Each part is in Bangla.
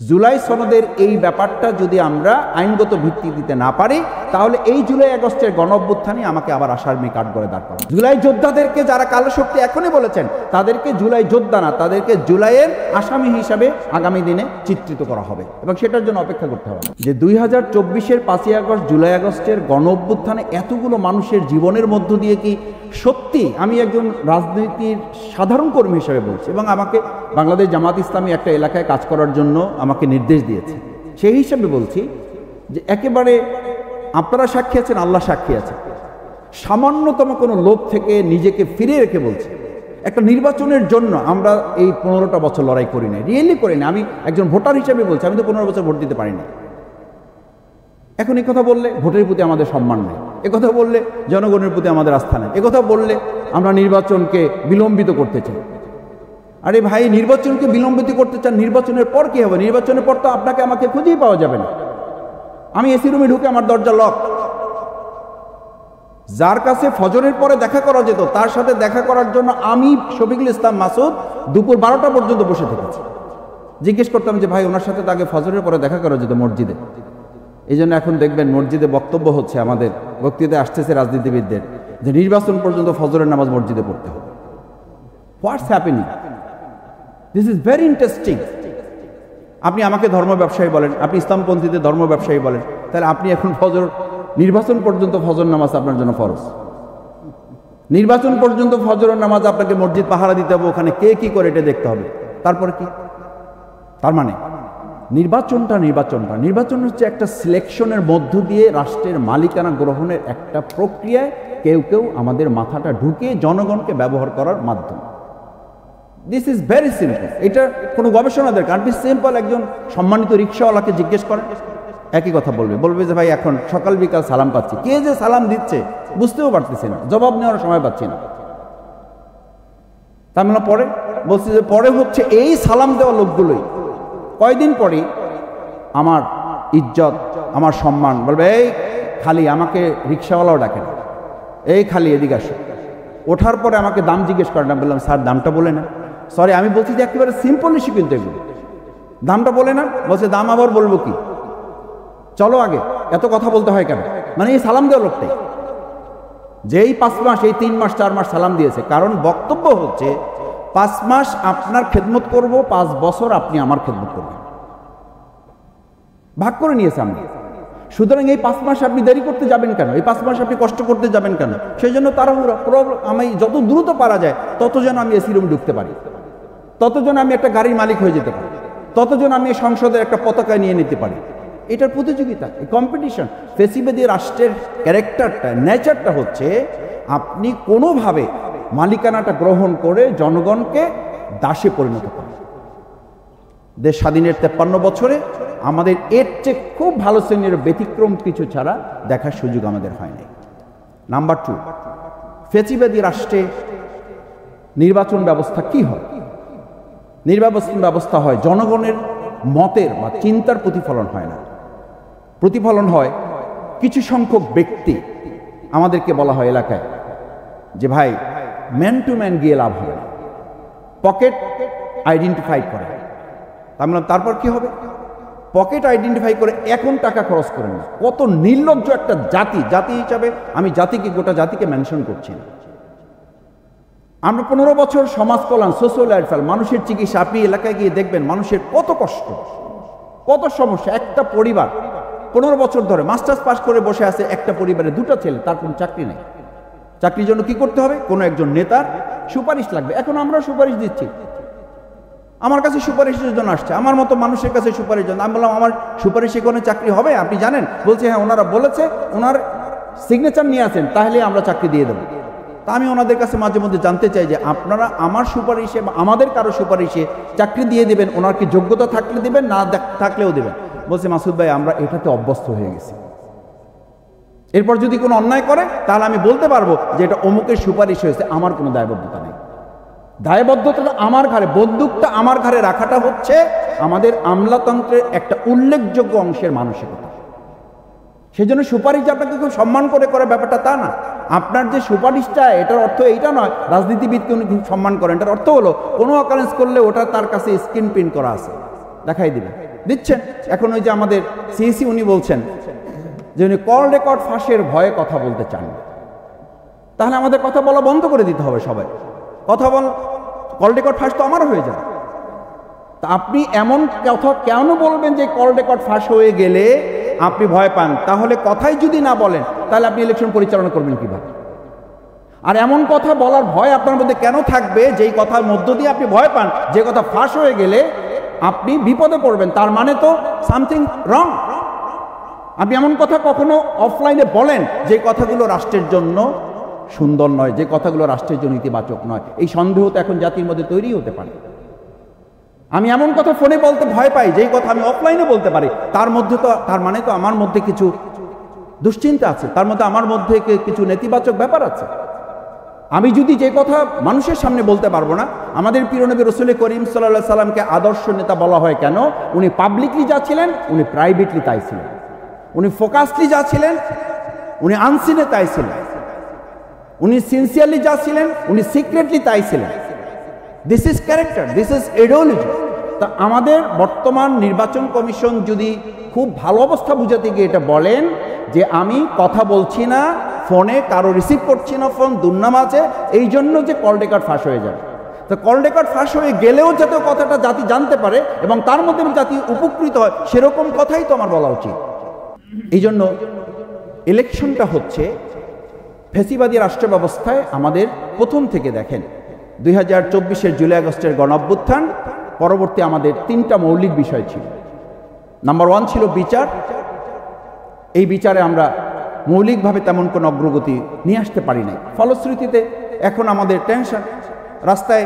জুলাই সনদের এই ব্যাপারটা যদি আমরা আইনগত ভিত্তি দিতে না পারি, তাহলে এই জুলাই আগস্টের গণঅভ্যুত্থানই আমাকে আবার আসামি কাঠ করে দাঁড় করা। জুলাই যোদ্ধাদেরকে যারা কালো শক্তি এখনই বলেছেন, তাদেরকে জুলাই যোদ্ধা না, তাদেরকে জুলাইয়ের আসামি হিসাবে আগামী দিনে চিত্রিত করা হবে এবং সেটার জন্য অপেক্ষা করতে হবে। যে 2024-এর 5ই আগস্ট জুলাই আগস্টের গণঅভ্যুত্থানে এতগুলো মানুষের জীবনের মধ্য দিয়ে কি সত্যি, আমি একজন রাজনীতির সাধারণ কর্মী হিসেবে বলছি এবং আমাকে বাংলাদেশ জামাত ইসলামী একটা এলাকায় কাজ করার জন্য আমাকে নির্দেশ দিয়েছে, সেই হিসাবে বলছি যে একেবারে আপনারা সাক্ষী আছেন, আল্লাহ সাক্ষী আছে, সামান্যতম কোনো লোভ থেকে নিজেকে ফিরিয়ে রেখে বলছি, একটা নির্বাচনের জন্য আমরা এই 15টা বছর লড়াই করি না, রিয়েলি করি না। আমি একজন ভোটার হিসেবে বলছি, আমি তো 15 বছর ভোট দিতে পারি না। এখন এই কথা বললে ভোটের প্রতি আমাদের সম্মান নেই, একথা বললে জনগণের প্রতি আমাদের আস্থা নেই, একথা বললে আমরা নির্বাচনকে বিলম্বিত করতে চাই। আরে ভাই, নির্বাচনকে বিলম্বিত করতে চান, নির্বাচনের পর কি হবে? নির্বাচনের পর তো আপনাকে আমাকে খুঁজেই পাওয়া যাবে না। আমি এসি রুমে ঢুকে আমার দরজা লক। যার কাছে ফজরের পরে দেখা করা যেত, তার সাথে দেখা করার জন্য আমি শফিকুল ইসলাম মাসুদ দুপুর 12টা পর্যন্ত বসে থেকেছি। জিজ্ঞেস করতাম যে ভাই, ওনার সাথে তো আগে ফজরের পরে দেখা করা যেত মসজিদে। এই জন্য এখন দেখবেন মসজিদে বক্তব্য হচ্ছে, আমাদের বক্তৃতায় আসতেছে রাজনীতিবিদদের যে নির্বাচন পর্যন্ত ফজরের নামাজ মসজিদে পড়তে হবে। What's happening? This is very interesting. আপনি আমাকে ধর্ম ব্যবসায়ী বলেন, আপনি ইসলামপন্থীদের ধর্ম ব্যবসায়ী বলেন, তাহলে আপনি এখন নির্বাচন পর্যন্ত ফজর নামাজ আপনার জন্য ফরজ। নির্বাচন পর্যন্ত ফজরের নামাজ আপনাকে মসজিদ পাহারা দিতে হবে, ওখানে কে কি করে এটা দেখতে হবে। তারপরে কি? তার মানে নির্বাচন হচ্ছে একটা সিলেকশনের মধ্য দিয়ে রাষ্ট্রের মালিকানা গ্রহণের একটা প্রক্রিয়ায় কেউ কেউ আমাদের মাথাটা ঢুকিয়ে জনগণকে ব্যবহার করার মাধ্যম। This is very simple. এটা কোনো গবেষণা দরকার। আপনি সিম্পল একজন সম্মানিত রিক্সাওয়ালাকে জিজ্ঞেস করেন, একই কথা বলবে যে ভাই এখন সকাল বিকাল সালাম পাচ্ছি, কে যে সালাম দিচ্ছে বুঝতেও পারতেছি না, জবাব নেওয়ার সময় পাচ্ছি না। তার মানে পরে বলছি যে পরে হচ্ছে এই সালাম দেওয়া লোকগুলোই কয়দিন পরে আমার ইজ্জত, আমার সম্মান বলবে, এই খালি আমাকে রিক্সাওয়ালাও ডাকে না, এই খালি এদিকে আসো। ওঠার পরে আমাকে দাম জিজ্ঞেস করে না, বললাম স্যার দামটা বলে না। সরি, আমি বলছি যে একেবারে সিম্পল ইস্যু কিন্তু এগুলো, দামটা বলে না। বলছে দাম আবার বলবো কি, চলো আগে, এত কথা বলতে হয় কেন? মানে এই সালাম দেওয়া লোকটাই যে এই 5 মাস, এই 3 মাস 4 মাস সালাম দিয়েছে, কারণ বক্তব্য হচ্ছে 5 মাস আপনার খেদমত করব, 5 বছর আপনি আমার খেদমত করবেন, ভাগ করে নিয়েছে আমি। সুতরাং এই 5 মাস আপনি দেরি করতে যাবেন কেন? এই 5 মাস আপনি কষ্ট করতে যাবেন কেন? সেই জন্য তাড়াহুড়া প্রবলেম। আমি যত দ্রুত পারা যায় তত যেন আমি এসি রুমে ঢুকতে পারি, তত যেন আমি একটা গাড়ির মালিক হয়ে যেতে পারি, তত যেন আমি সংসদের একটা পতাকা নিয়ে নিতে পারি। এটার প্রতিযোগিতা, এই কম্পিটিশন। ফেসিবাদী রাষ্ট্রের ক্যারেক্টারটা, নেচারটা হচ্ছে আপনি কোনোভাবে মালিকানাটা গ্রহণ করে জনগণকে দাসে পরিণত করেন। দেশ স্বাধীনের 53 বছরে আমাদের এর চেয়ে খুব ভালো শ্রেণীর ব্যতিক্রম কিছু ছাড়া দেখার সুযোগ আমাদের হয়নি। নাম্বার 2, ফেসিবাদী রাষ্ট্রে নির্বাচন ব্যবস্থা কি হয়? নির্বাচন ব্যবস্থা হয় জনগণের মতের বা চিন্তার প্রতিফলন হয় না, প্রতিফলন হয় কিছু সংখ্যক ব্যক্তি। আমাদেরকে বলা হয় এলাকায় যে ভাই, ম্যান টু ম্যান গিয়ে লাভ হবে না, পকেট আইডেন্টিফাই করে। তারপর কি হবে? পকেট আইডেন্টিফাই করে এখন টাকা খরচ করেন না। কত নির্লজ্জ একটা জাতি হিসাবে আমি জাতিকে, গোটা জাতিকে মেনশন করছি না। আমরা 15 বছর সমাজ কল্যাণ, সোশ্যাল ওয়েলফেয়ার, মানুষের চিকিৎসা, আপনি এলাকায় গিয়ে দেখবেন মানুষের কত কষ্ট, কত সমস্যা। একটা পরিবার 15 বছর ধরে মাস্টার্স পাস করে বসে আছে, একটা পরিবারে 2টা ছেলে, তার কোনো চাকরি নেই। চাকরির জন্য কি করতে হবে? কোনো একজন নেতার সুপারিশ লাগবে। এখন আমরা সুপারিশ দিচ্ছি, আমার কাছে সুপারিশের জন্য আসছে, আমার মতো মানুষের কাছে সুপারিশ জন্য। আমি বললাম আমার সুপারিশে কোনো চাকরি হবে আপনি জানেন? বলছে হ্যাঁ, ওনারা বলেছে, ওনার সিগনেচার নিয়ে আসেন, তাহলে আমরা চাকরি দিয়ে দেবো। তা আমি ওনাদের কাছে মাঝে মধ্যে জানতে চাই যে আপনারা আমার সুপারিশে বা আমাদের কারো সুপারিশে চাকরি দিয়ে দেবেন, ওনার কি যোগ্যতা থাকলে দেবেন, না থাকলেও দেবেন? বলছে মাসুদ ভাই, আমরা এটাতে অভ্যস্ত হয়ে গেছি, এরপর যদি কোনো অন্যায় করে তাহলে আমি বলতে পারবো যে এটা অমুকের সুপারিশ হয়েছে, আমার কোনো দায়বদ্ধতা নেই। দায়বদ্ধতাটা আমার ঘাড়ে, বন্দুকটা আমার ঘাড়ে রাখাটা হচ্ছে আমাদের আমলাতন্ত্রের একটা উল্লেখযোগ্য অংশের মানসিকতা। সেই জন্য সুপারিশ আপনাকে খুব সম্মান করে ব্যাপারটা তা না। আপনার যে সুপারিশটা, এটার অর্থ এইটা নয় রাজনীতিবিদকে উনি খুব সম্মান করেন। এটার অর্থ হলো কোনো অকারেন্স করলে ওটা তার কাছে স্ক্রিন প্রিন্ট করা আছে, দেখাই দিবে দিচ্ছেন। এখন ওই যে আমাদের সিইসি উনি বলছেন যে উনি কল রেকর্ড ফাঁসের ভয়ে কথা বলতে চান, তাহলে আমাদের কথা বলা বন্ধ করে দিতে হবে সবাই। কথা বল, কল রেকর্ড ফাঁস তো আমারও হয়ে যাবে। তা আপনি এমন কথা কেন বলবেন যে কল রেকর্ড ফাঁস হয়ে গেলে আপনি ভয় পান? তাহলে কথাই যদি না বলেন তাহলে আপনি ইলেকশন পরিচালনা করবেন কিভাবে? আর এমন কথা বলার ভয় আপনার মধ্যে কেন থাকবে যেই কথার মধ্য দিয়ে আপনি ভয় পান, যে কথা ফাঁস হয়ে গেলে আপনি বিপদে পড়বেন? তার মানে তো সামথিং রং। আপনি এমন কথা কখনো অফলাইনে বলেন যে কথাগুলো রাষ্ট্রের জন্য সুন্দর নয়, যে কথাগুলো রাষ্ট্রের জন্য ইতিবাচক নয়। এই সন্দেহ তো এখন জাতির মধ্যে তৈরি হতে পারে। আমি এমন কথা ফোনে বলতে ভয় পাই যেই কথা আমি অফলাইনে বলতে পারি, তার মানে তো আমার মধ্যে কিছু দুশ্চিন্তা আছে, তার মধ্যে আমার মধ্যে কিছু নেতিবাচক ব্যাপার আছে। আমি যদি যে কথা মানুষের সামনে বলতে পারবো না, আমাদের প্রিয় নবী রাসূল করিম সাল্লাল্লাহু আলাইহি সাল্লামকে আদর্শ নেতা বলা হয় কেন? উনি পাবলিকলি যা ছিলেন উনি প্রাইভেটলি তাই ছিলেন, উনি ফোকাসলি যা ছিলেন উনি আনসিনে তাই ছিলেন, উনি সিনসিয়ারলি যা ছিলেন উনি সিক্রেটলি তাই ছিলেন। This is character, this is ideology. তা আমাদের বর্তমান নির্বাচন কমিশন যদি খুব ভালো অবস্থা বুঝাতে গিয়ে এটা বলেন যে আমি কথা বলছি না, ফোনে কারো রিসিভ করছি না, ফোন দুর্নাম আছে, এই জন্য যে কল রেকর্ড ফাঁস হয়ে যাবে। তো কল রেকর্ড ফাঁস হয়ে গেলেও যাতে কথাটা জাতি জানতে পারে এবং তার মধ্যে জাতি উপকৃত হয়, সেরকম কথাই তো আমার বলা উচিত। এই জন্য ইলেকশনটা হচ্ছে ফ্যাসিবাদী রাষ্ট্র ব্যবস্থায় আমাদের প্রথম থেকে দেখেন 2024-এর জুলাই আগস্টের গণঅভ্যুত্থান পরবর্তী আমাদের 3টা মৌলিক বিষয় ছিল। নাম্বার 1 ছিল বিচার। এই বিচারে আমরা মৌলিকভাবে তেমন কোনো অগ্রগতি নিয়ে আসতে পারি নাই। ফলশ্রুতিতে এখন আমাদের টেনশন, রাস্তায়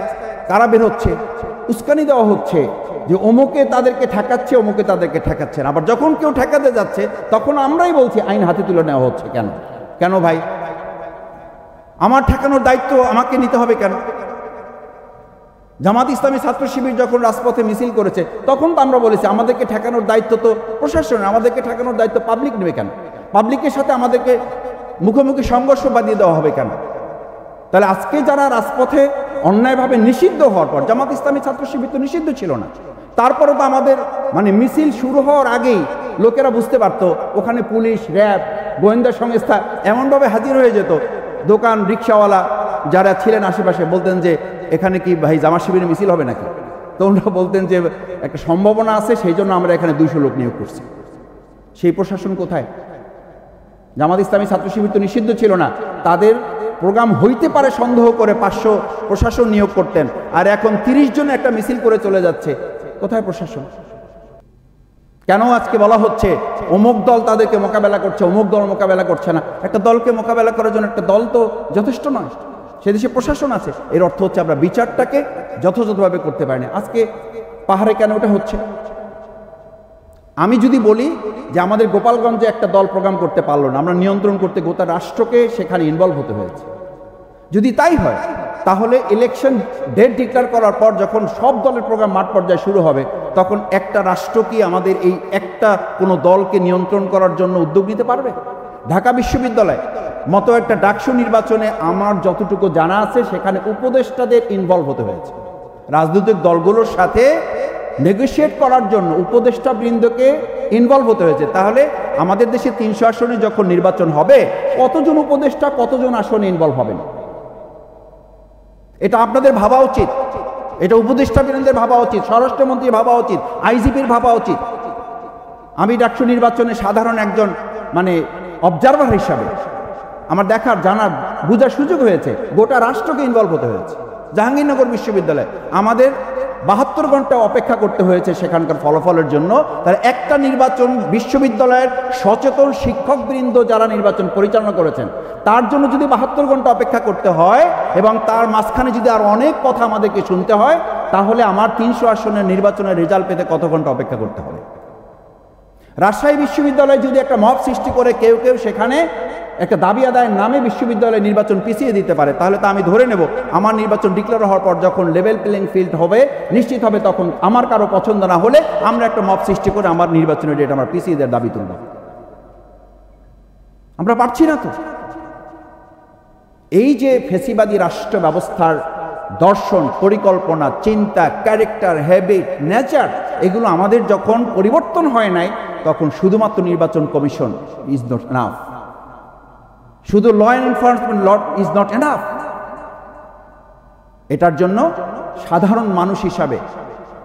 কারা বের হচ্ছে, উস্কানি দেওয়া হচ্ছে যে অমুকে তাদেরকে ঠেকাচ্ছে, অমুকে তাদেরকে ঠেকাচ্ছে না। আবার যখন কেউ ঠেকাতে যাচ্ছে তখন আমরাই বলছি আইন হাতে তুলে নেওয়া হচ্ছে। কেন কেন ভাই? আমার ঠেকানোর দায়িত্ব আমাকে নিতে হবে কেন? জামাত ইসলামী ছাত্র শিবির যখন রাজপথে মিছিল করেছে তখন তো আমরা বলেছি আমাদেরকে ঠেকানোর দায়িত্ব তো প্রশাসনের, আমাদেরকে ঠেকানোর দায়িত্ব পাবলিক নেবে কেন? পাবলিকের সাথে আমাদেরকে মুখোমুখি সংঘর্ষ বাঁধিয়ে দেওয়া হবে কেন? তাহলে আজকে যারা রাজপথে অন্যায়ভাবে নিষিদ্ধ হওয়ার পর, জামাত ইসলামী ছাত্র শিবির তো নিষিদ্ধ ছিল না, তারপরে তো আমাদের মিছিল শুরু হওয়ার আগেই লোকেরা বুঝতে পারতো, ওখানে পুলিশ, র্যাব, গোয়েন্দা সংস্থা এমনভাবে হাজির হয়ে যেত, দোকান, রিক্সাওয়ালা যারা ছিলেন আশেপাশে বলতেন যে এখানে কি ভাই জামাত শিবিরের মিছিল হবে নাকি? তো ওনারা বলতেন যে একটা সম্ভাবনা আছে, সেই জন্য আমরা এখানে 200 লোক নিয়োগ করছি। সেই প্রশাসন কোথায়? জামাত ইসলামী ছাত্র শিবির তো নিষিদ্ধ ছিল না, তাদের প্রোগ্রাম হইতে পারে সন্দেহ করে 500 প্রশাসন নিয়োগ করতেন, আর এখন 30 জন একটা মিছিল করে চলে যাচ্ছে। কোথায় প্রশাসন? কেন আজকে বলা হচ্ছে অমুক দল তাদেরকে মোকাবেলা করছে, অমুক দল মোকাবেলা করছে না? একটা দলকে মোকাবেলা করার জন্য একটা দল তো যথেষ্ট নয়, সে দেশে প্রশাসন আছে। এর অর্থ হচ্ছে আমরা বিচারটাকে যথাযথভাবে করতে পারি না। আজকে পাহাড়ে কেন ওটা হচ্ছে? আমি যদি বলি যে আমাদের গোপালগঞ্জে একটা দল প্রোগ্রাম করতে পারলো না, আমরা নিয়ন্ত্রণ করতে গোটা রাষ্ট্রকে সেখানে ইনভলভ হতে হয়েছে। যদি তাই হয় তাহলে ইলেকশন ডেট ডিক্লেয়ার করার পর যখন সব দলের প্রোগ্রাম মাঠ পর্যায়ে শুরু হবে, তখন একটা রাষ্ট্র কি আমাদের এই একটা কোনো দলকে নিয়ন্ত্রণ করার জন্য উদ্যোগ নিতে পারবে? ঢাকা বিশ্ববিদ্যালয় মতো একটা ডাকসু নির্বাচনে আমার যতটুকু জানা আছে সেখানে উপদেষ্টাদের ইনভলভ হতে হয়েছে। রাজনৈতিক দলগুলোর সাথে নেগোশিয়েট করার জন্য উপদেষ্টা বৃন্দকে ইনভলভ হতে হয়েছে। তাহলে আমাদের দেশে 300 আসনে যখন নির্বাচন হবে, কতজন উপদেষ্টা কতজন আসনে ইনভলভ হবেন? এটা আপনাদের ভাবা উচিত, এটা উপদেষ্টা বৃন্দের ভাবা উচিত, স্বরাষ্ট্রমন্ত্রীর ভাবা উচিত, আইজিপির ভাবা উচিত। আমি ডাকসু নির্বাচনে সাধারণ একজন অবজারভার হিসাবে আমার দেখার, জানার, বোঝার সুযোগ হয়েছে। গোটা রাষ্ট্রকে ইনভলভ হতে হয়েছে। জাহাঙ্গীরনগর বিশ্ববিদ্যালয় আমাদের 72 ঘন্টা অপেক্ষা করতে হয়েছে সেখানকার ফলাফলের জন্য। তার একটা নির্বাচন বিশ্ববিদ্যালয়ের সচেতন শিক্ষকবৃন্দ যারা নির্বাচন পরিচালনা করেছেন তার জন্য যদি 72 ঘন্টা অপেক্ষা করতে হয় এবং তার মাঝখানে যদি আর অনেক কথা আমাদেরকে শুনতে হয়, তাহলে আমার 300 আসনের নির্বাচনের রেজাল্ট পেতে কত ঘন্টা অপেক্ষা করতে হবে? রাজশাহী বিশ্ববিদ্যালয়ে যদি একটা মব সৃষ্টি করে কেউ কেউ সেখানে একটা দাবি আদায়ের নামে বিশ্ববিদ্যালয়ের নির্বাচন পিছিয়ে দিতে পারে, তাহলে তো আমি ধরে নেব আমার নির্বাচন ডিক্লেয়ার হওয়ার পর যখন লেভেল প্লেইং ফিল্ড হবে, নিশ্চিত হবে, তখন আমার কারো পছন্দ না হলে আমরা একটা মব সৃষ্টি করে আমার নির্বাচনের ডেট আমরা পিছিয়ে দেওয়ার দাবি তুলব। আমরা পারছি না তো। এই যে ফ্যাসিবাদী রাষ্ট্র ব্যবস্থার দর্শন, পরিকল্পনা, চিন্তা, ক্যারেক্টার, হ্যাবিট, নেচার, এগুলো আমাদের যখন পরিবর্তন হয় নাই, তখন শুধুমাত্র নির্বাচন কমিশন ইজ নট এনাফ। শুধু law enforcement law is not enough. এটার জন্য সাধারণ মানুষ হিসাবে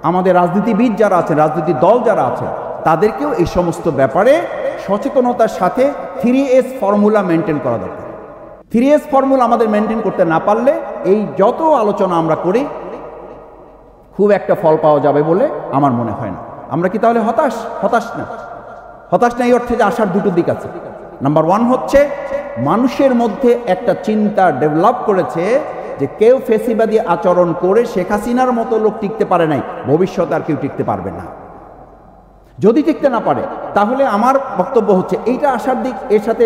আমাদের রাজনীতিবিদ যারা আছেন, রাজনৈতিক দল যারা আছেন, তাদেরকেও এই সমস্ত ব্যাপারে সচেতনতার সাথে 3S ফর্মুলা মেনটেন করা দরকার। 3S ফর্মুলা আমাদের মেনটেন করতে না পারলে এই যত আলোচনা আমরা করি খুব একটা ফল পাওয়া যাবে বলে আমার মনে হয় না। আমরা কি তাহলে হতাশ? হতাশ না। হতাশ না এই অর্থে যে আসার দুটো দিক আছে। নাম্বার 1 হচ্ছে মানুষের মধ্যে একটা চিন্তা ডেভেলপ করেছে যে কেউ ফেসিবাদী আচরণ করে শেখ হাসিনার মতো লোক টিকতে পারে নাই, ভবিষ্যতে আর কেউ টিকতে পারবে না। যদি টিকতে না পারে তাহলে আমার বক্তব্য হচ্ছে এইটা আসার দিক। এর সাথে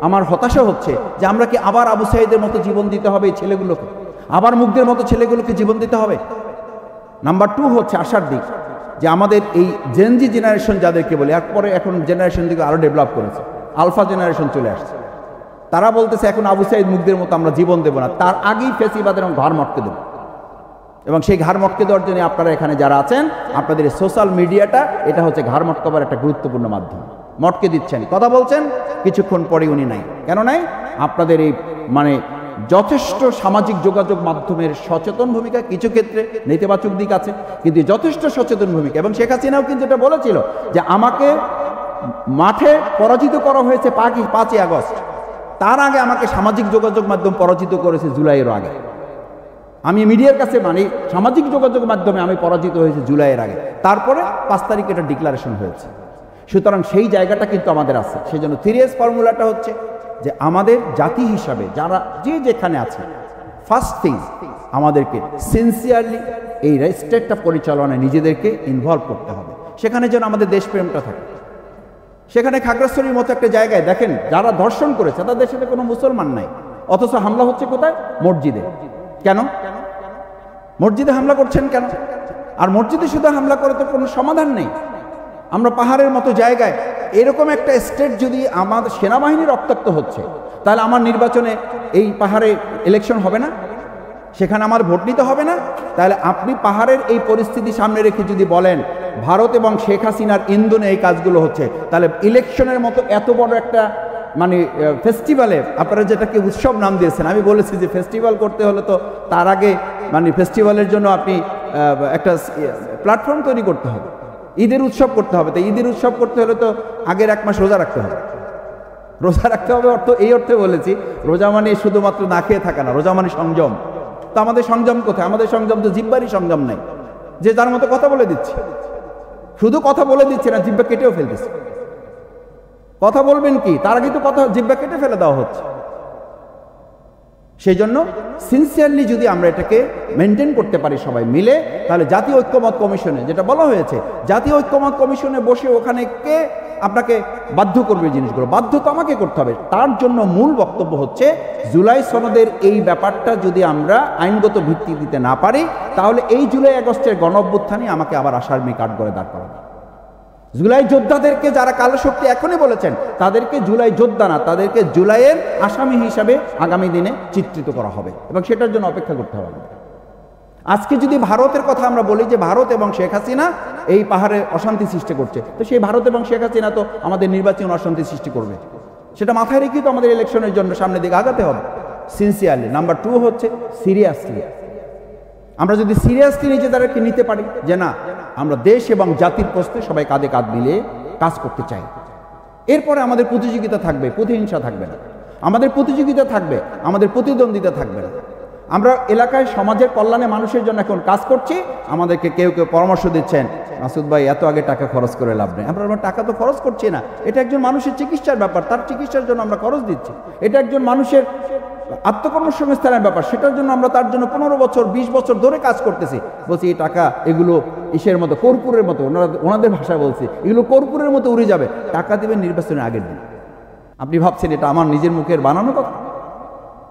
আমার হতাশা হচ্ছে যে আমরা কি আবার আবু সাঈদের মতো জীবন দিতে হবে এই ছেলেগুলোকে, আবার মুগ্ধের মতো ছেলেগুলোকে জীবন দিতে হবে। নাম্বার 2 হচ্ছে আসার দিক যে আমাদের এই জেনজি জেনারেশন যাদেরকে বলি, এরপরে এখন জেনারেশন দিকে আরও ডেভেলপ করেছে, আলফা জেনারেশন চলে আসছে। তারা বলতেছে এখন আবু সাঈদ মুগ্ধের মতো আমরা জীবন দেব না, তার আগেই ফেসিবাদের ঘাড় মটকে দেব। এবং সেই ঘাড় মটকে দেওয়ার জন্য আপনারা এখানে যারা আছেন, আপনাদের এই সোশ্যাল মিডিয়াটা এটা হচ্ছে ঘাড় মটকাবার একটা গুরুত্বপূর্ণ মাধ্যম। মটকে দিচ্ছেন, কথা বলছেন, কিছুক্ষণ পরে উনি নাই। কেন নাই? আপনাদের এই মানে যথেষ্ট সামাজিক যোগাযোগ মাধ্যমের সচেতন ভূমিকা, কিছু ক্ষেত্রে নেতিবাচক দিক আছে, কিন্তু যথেষ্ট সচেতন ভূমিকা। এবং শেখ হাসিনাও কিন্তু এটা বলেছিল যে আমাকে মাঠে পরাজিত করা হয়েছে 5ই আগস্ট, তার আগে আমাকে সামাজিক যোগাযোগ মাধ্যম পরাজিত করেছে জুলাইয়ের আগে। আমি মিডিয়ার কাছে মানে সামাজিক যোগাযোগ মাধ্যমে আমি পরাজিত হয়েছে জুলাইয়ের আগে, তারপরে 5 তারিখে এটা ডিক্লারেশন হয়েছে। সুতরাং সেই জায়গাটা কিন্তু আমাদের আছে। সেই জন্য 3S ফর্মুলাটা হচ্ছে যে আমাদের জাতি হিসাবে যারা যে যেখানে আছে, ফার্স্ট থিং আমাদেরকে সিনসিয়ারলি এই স্টেটটা পরিচালনায় নিজেদেরকে ইনভলভ করতে হবে। সেখানে যেন আমাদের দেশপ্রেমটা থাকে। সেখানে খাগড়াছড়ির মতো একটা জায়গায় দেখেন যারা ধর্ষণ করেছে তাদের সাথে কোনো মুসলমান নাই, অথচ হামলা হচ্ছে কোথায়? মসজিদে। কেন মসজিদে হামলা করছেন কেন? আর মসজিদে শুধু হামলা করে তো কোনো সমাধান নেই। আমরা পাহাড়ের মতো জায়গায় এরকম একটা স্টেট যদি আমাদের সেনাবাহিনী রক্তাক্ত হচ্ছে, তাহলে আমার নির্বাচনে এই পাহাড়ে ইলেকশন হবে না, সেখানে আমার ভোট নিতে হবে না। তাহলে আপনি পাহাড়ের এই পরিস্থিতি সামনে রেখে যদি বলেন ভারত এবং শেখ হাসিনার ইন্ধনে এই কাজগুলো হচ্ছে, তাহলে ইলেকশনের মতো এত বড় একটা মানে ফেস্টিভ্যালে আপনারা যেটাকে উৎসব নাম দিয়েছেন, আমি বলেছি যে ফেস্টিভ্যাল করতে হলে তো তার আগে মানে ফেস্টিভ্যালের জন্য আপনি একটা প্ল্যাটফর্ম তৈরি করতে হবে, ঈদের উৎসব করতে হবে। তো ঈদের উৎসব করতে হলে তো আগের 1 মাস রোজা রাখতে হবে। রোজা রাখতে হবে অর্থ এই অর্থে বলেছি, রোজা মানে শুধুমাত্র না খেয়ে থাকা না, রোজা মানে সংযম। তো আমাদের সংযম কোথায়? আমাদের সংযম তো জিহ্বারই সংযম নাই, যে যার মতো কথা বলে দিচ্ছে। শুধু কথা বলে দিচ্ছে না, জিহ্বা কেটেও ফেলতেছে। কথা বলবেন কি, তার আগে তো কথা জিহ্বা কেটে ফেলে দেওয়া হচ্ছে। সেই জন্য সিনসিয়ারলি যদি আমরা এটাকে মেনটেন করতে পারি সবাই মিলে, তাহলে জাতীয় ঐক্যমত কমিশনে যেটা বলা হয়েছে, জাতীয় ঐক্যমত কমিশনে বসে ওখানে কে আপনাকে বাধ্য করবে জিনিসগুলো? বাধ্য তো আমাকে করতে হবে। তার জন্য মূল বক্তব্য হচ্ছে জুলাই সনদের এই ব্যাপারটা যদি আমরা আইনগত ভিত্তি দিতে না পারি, তাহলে এই জুলাই আগস্টের গণঅভ্যুত্থানই আমাকে আবার আসামি কাঠ করে দাঁড় করাবে। জুলাই যোদ্ধাদেরকে যারা কালো শক্তি এখনই বলেছেন, তাদেরকে জুলাই যোদ্ধা না, তাদেরকে জুলাইয়ের আসামি হিসাবে আগামী দিনে চিত্রিত করা হবে এবং সেটার জন্য অপেক্ষা করতে হবে। আজকে যদি ভারতের কথা আমরা বলি যে ভারত এবং শেখ হাসিনা এই পাহাড়ে অশান্তি সৃষ্টি করছে, তো সেই ভারত এবং শেখ হাসিনা তো আমাদের নির্বাচন অশান্তি সৃষ্টি করবে, সেটা মাথায় রেখেই তো আমাদের ইলেকশনের জন্য সামনের দিকে আগাতে হবে সিনসিয়ারলি। নাম্বার 2 হচ্ছে সিরিয়াসলি। আমরা যদি সিরিয়াসলি নিজেদেরকে নিতে পারি যে না, আমরা দেশ এবং জাতির প্রশ্নে সবাই কাঁধে কাঁধ মিলিয়ে কাজ করতে চাই, এরপরে আমাদের প্রতিযোগিতা থাকবে, প্রতিহিংসা থাকবে না। আমাদের প্রতিযোগিতা থাকবে, আমাদের প্রতিদ্বন্দ্বিতা থাকবে না। আমরা এলাকায় সমাজের কল্যাণে মানুষের জন্য এখন কাজ করছি। আমাদেরকে কেউ কেউ পরামর্শ দিচ্ছেন, মাসুদ ভাই এত আগে টাকা খরচ করে লাভ নেই। আমরা টাকা তো খরচ করছি না, এটা একজন মানুষের চিকিৎসার ব্যাপার, তার চিকিৎসার জন্য আমরা খরচ দিচ্ছি। এটা একজন মানুষের আত্মকর্মসংস্থানের ব্যাপার, সেটার জন্য আমরা তার জন্য 15 বছর 20 বছর ধরে কাজ করতেছি। বলছি এই টাকা এগুলো ইসের মতো, কর্পূরের মতো, ওনাদের ভাষায় বলছি, এগুলো কর্পূরের মতো উড়ে যাবে। টাকা দিবেন নির্বাচনের আগের দিন। আপনি ভাবছেন এটা আমার নিজের মুখের বানানো কথা?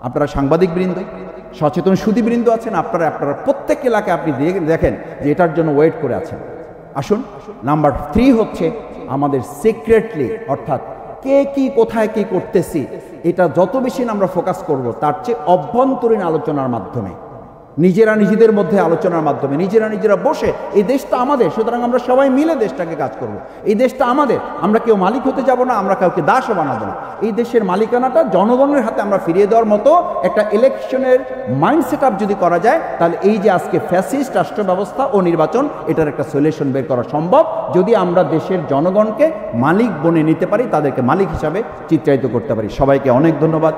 আপনারা সাংবাদিক বৃন্দ, সচেতন সুধীবৃন্দ আছেন, আপনারা প্রত্যেক এলাকায় আপনি দেখেন যে এটার জন্য ওয়েট করে আছেন। আসুন, নাম্বার 3 হচ্ছে আমাদের সিক্রেটলি, অর্থাৎ কে কি কোথায় কি করতেছি, এটা যত বেশি আমরা ফোকাস করব, তার চেয়ে অভ্যন্তরীণ আলোচনার মাধ্যমে নিজেরা নিজেদের মধ্যে আলোচনার মাধ্যমে নিজেরা বসে এই দেশটা আমাদের, সুতরাং আমরা সবাই মিলে দেশটাকে কাজ করব। এই দেশটা আমাদের, আমরা কেউ মালিক হতে যাব না, আমরা কাউকে দাসও বানাবো না। এই দেশের মালিকানাটা জনগণের হাতে আমরা ফিরিয়ে দেওয়ার মতো একটা ইলেকশনের মাইন্ড সেট আপ যদি করা যায়, তাহলে এই যে আজকে ফ্যাসিস্ট রাষ্ট্র ব্যবস্থা ও নির্বাচন, এটার একটা সলিউশন বের করা সম্ভব যদি আমরা দেশের জনগণকে মালিক বনে নিতে পারি, তাদেরকে মালিক হিসাবে চিত্রায়িত করতে পারি। সবাইকে অনেক ধন্যবাদ।